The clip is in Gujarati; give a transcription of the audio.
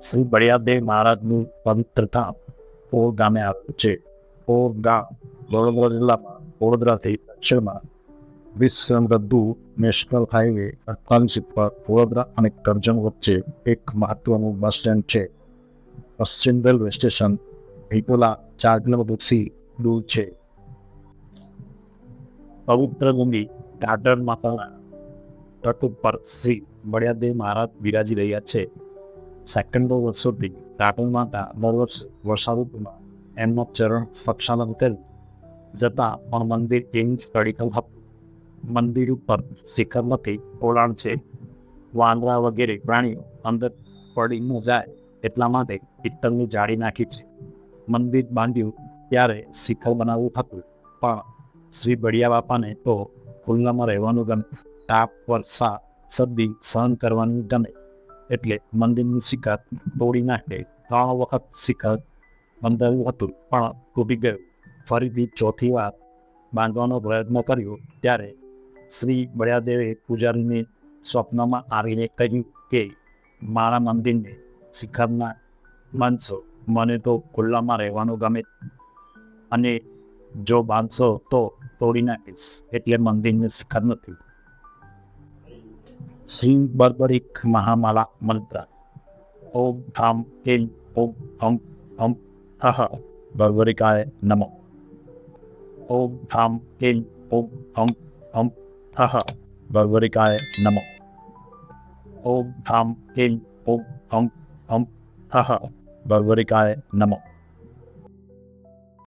શ્રી બળિયાદેવ મહારાજનું પવિત્ર ધામ ઓર ગામે આવેલું છે. ઓર ગામ વડોદરા જિલ્લામાં વડોદરાથી દક્ષિણમાં વિશ્વબંધુ નેશનલ હાઈવે 48 પર વડોદરા અને કરજણ વચ્ચે એક મહત્વનું બસ સ્ટેન્ડ છે. પશ્ચિમ રેલવે સ્ટેશન વિપુલા 4 કિલોમીટરથી દૂર છે. પવિત્ર ભૂમિ ટાટર માતાના તટ ઉપર શ્રી બળિયાદેવ મહારાજ બિરાજી રહ્યા છે. સેકન્ડો વર્ષોથી ટાટર માતા દર વર્ષે વર્ષા ઋતુમાં એમનો ચરણ પ્રક્ષાલન કરી જતા પણ મંદિર એની જ પડીકલ હતું. મંદિર ઉપર શિખરમાંથી પોલાણ છે. વાંદરા વગેરે પ્રાણીઓ અંદર પડી ન જાય એટલા માટે પિત્તળની જાળી નાખી છે. મંદિર બાંધ્યું ત્યારે શિખર બનાવવું હતું, પણ શ્રી બળિયા બાપાને તો ખુલ્લામાં રહેવાનું ગમે, તાપ વર્ષા શરદી સહન કરવાનું ગમે, એટલે મંદિરની શિખર તોડી નાખે. 3 વખત શિખર બંધાવ્યું હતું પણ તૂટી ગયું. ફરીથી ચોથી વાર બાંધવાનો પ્રયત્ન કર્યો ત્યારે શ્રી બળિયાદેવે પૂજારીને સ્વપ્નમાં આવીને કહ્યું કે મારા મંદિરને શિખરના બાંધશો, મને તો ખુલ્લામાં રહેવાનું ગમે અને જો બાંધશો તો તોડી નાખીશ, એટલે મંદિરનું શિખર નથી. શ્રી બર્બરિક મહામાલા મંત્ર. ઓમ ઠામ હેમ ઓમ હમ હમ હહ બર્બરિકાય નમઃ. ઓમ ઠામ હેમ ઓમ હમ હમ હહ બર્બરિકાય નમઃ. ઓમ ઠામ હેમ ઓમ હમ હમ હહ બર્બરિકાય નમઃ.